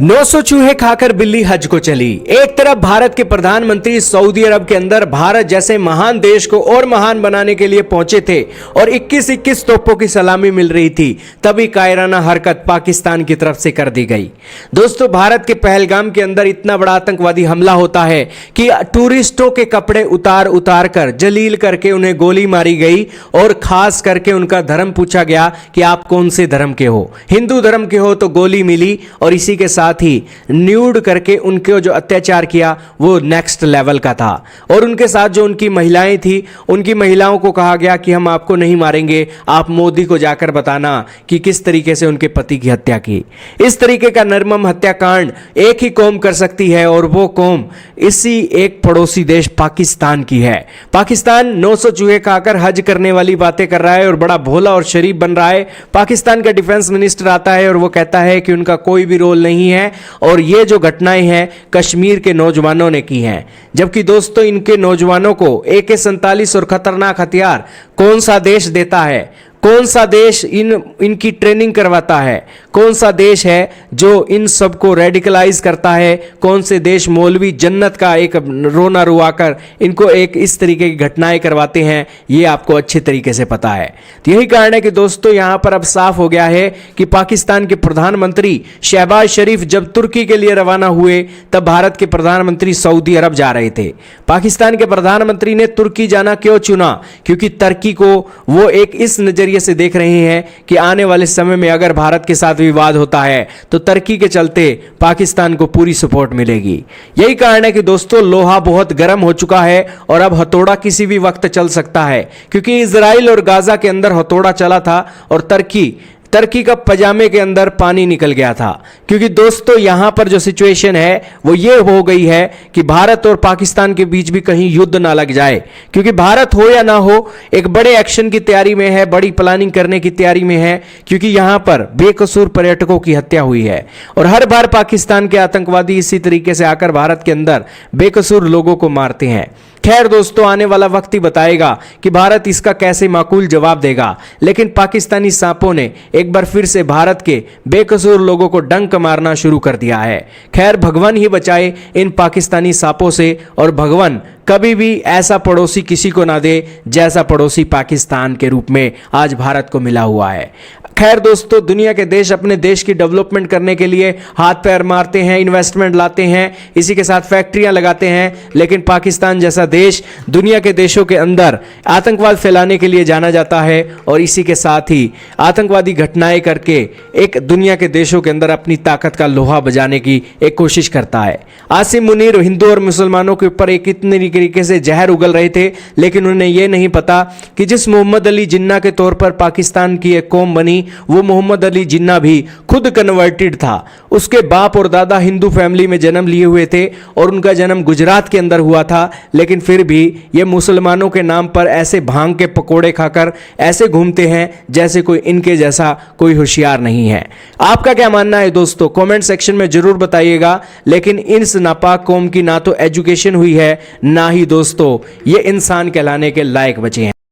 900 चूहे खाकर बिल्ली हज को चली। एक तरफ भारत के प्रधानमंत्री सऊदी अरब के अंदर भारत जैसे महान देश को और महान बनाने के लिए पहुंचे थे और 21-21 तोपों की सलामी मिल रही थी, तभी कायराना हरकत पाकिस्तान की तरफ से कर दी गई। दोस्तों, भारत के पहलगाम के अंदर इतना बड़ा आतंकवादी हमला होता है कि टूरिस्टों के कपड़े उतार उतार कर जलील करके उन्हें गोली मारी गई और खास करके उनका धर्म पूछा गया कि आप कौन से धर्म के हो। हिंदू धर्म के हो तो गोली मिली और इसी के साथ ही न्यूड करके उनके जो अत्याचार किया वो नेक्स्ट लेवल का था। और उनके साथ जो उनकी महिलाएं थी, उनकी महिलाओं को कहा गया कि हम आपको नहीं मारेंगे, आप मोदी को जाकर बताना कि किस तरीके से उनके पति की हत्या की। इस तरीके का निर्मम हत्याकांड एक ही कौम कर सकती है और वो कौम इसी एक पड़ोसी देश पाकिस्तान की है। पाकिस्तान 900 चूहे खाकर हज करने वाली बातें कर रहा है और बड़ा भोला और शरीफ बन रहा है। पाकिस्तान का डिफेंस मिनिस्टर आता है और वो कहता है कि उनका कोई भी रोल नहीं है और ये जो घटनाएं हैं कश्मीर के नौजवानों ने की हैं। जबकि दोस्तों, इनके नौजवानों को AK-47 और खतरनाक हथियार कौन सा देश देता है? कौन सा देश इनकी ट्रेनिंग करवाता है? कौन सा देश है जो इन सबको रेडिकलाइज करता है? कौन से देश मौलवी जन्नत का एक रोना रुआकर इनको एक इस तरीके की घटनाएं करवाते हैं? ये आपको अच्छे तरीके से पता है। तो यही कारण है कि दोस्तों, यहां पर अब साफ हो गया है कि पाकिस्तान के प्रधानमंत्री शहबाज शरीफ जब तुर्की के लिए रवाना हुए तब भारत के प्रधानमंत्री सऊदी अरब जा रहे थे। पाकिस्तान के प्रधानमंत्री ने तुर्की जाना क्यों चुना? क्योंकि तुर्की को वो एक इस नजरिए से देख रहे हैं कि आने वाले समय में अगर भारत के साथ विवाद होता है तो तुर्की के चलते पाकिस्तान को पूरी सपोर्ट मिलेगी। यही कारण है कि दोस्तों, लोहा बहुत गर्म हो चुका है और अब हथौड़ा किसी भी वक्त चल सकता है, क्योंकि इजराइल और गाजा के अंदर हथौड़ा चला था और तुर्की का पजामे के अंदर पानी निकल गया था। क्योंकि दोस्तों, यहां पर जो सिचुएशन है वो ये हो गई है कि भारत और पाकिस्तान के बीच भी कहीं युद्ध ना लग जाए। क्योंकि भारत हो या ना हो, एक बड़े एक्शन की तैयारी में है, बड़ी प्लानिंग करने की तैयारी में है, क्योंकि यहां पर बेकसूर पर्यटकों की हत्या हुई है और हर बार पाकिस्तान के आतंकवादी इसी तरीके से आकर भारत के अंदर बेकसूर लोगों को मारते हैं। खैर दोस्तों, आने वाला वक्त ही बताएगा कि भारत इसका कैसे माकूल जवाब देगा, लेकिन पाकिस्तानी सांपों ने एक बार फिर से भारत के बेकसूर लोगों को डंक मारना शुरू कर दिया है। खैर, भगवान ही बचाए इन पाकिस्तानी सांपों से और भगवान कभी भी ऐसा पड़ोसी किसी को ना दे जैसा पड़ोसी पाकिस्तान के रूप में आज भारत को मिला हुआ है। खैर दोस्तों, दुनिया के देश अपने देश की डेवलपमेंट करने के लिए हाथ पैर मारते हैं, इन्वेस्टमेंट लाते हैं, इसी के साथ फैक्ट्रियां लगाते हैं, लेकिन पाकिस्तान जैसा देश दुनिया के देशों के अंदर आतंकवाद फैलाने के लिए जाना जाता है और इसी के साथ ही आतंकवादी घटनाएं करके एक दुनिया के देशों के अंदर अपनी ताकत का लोहा बजाने की एक कोशिश करता है। आसिम मुनीर हिंदू और मुसलमानों के ऊपर एक इतने तरीके से जहर उगल रहे थे, लेकिन उन्हें यह नहीं पता कि जिस मोहम्मद अली जिन्ना के तौर पर पाकिस्तान की एक कौम बनी, वो मोहम्मद अली जिन्ना भी खुद कन्वर्टेड था। उसके बाप और दादा हिंदू फैमिली में जन्म लिए हुए थे और उनका जन्म गुजरात के अंदर हुआ था, लेकिन फिर भी ये मुसलमानों के नाम पर ऐसे भांग के पकोड़े खाकर ऐसे घूमते हैं जैसे कोई इनके जैसा कोई होशियार नहीं है। आपका क्या मानना है दोस्तों? कमेंट सेक्शन में जरूर बताइएगा। लेकिन इस नापाक कौम की ना तो एजुकेशन हुई है, ना ही दोस्तों ये इंसान कहलाने के लायक बचे हैं।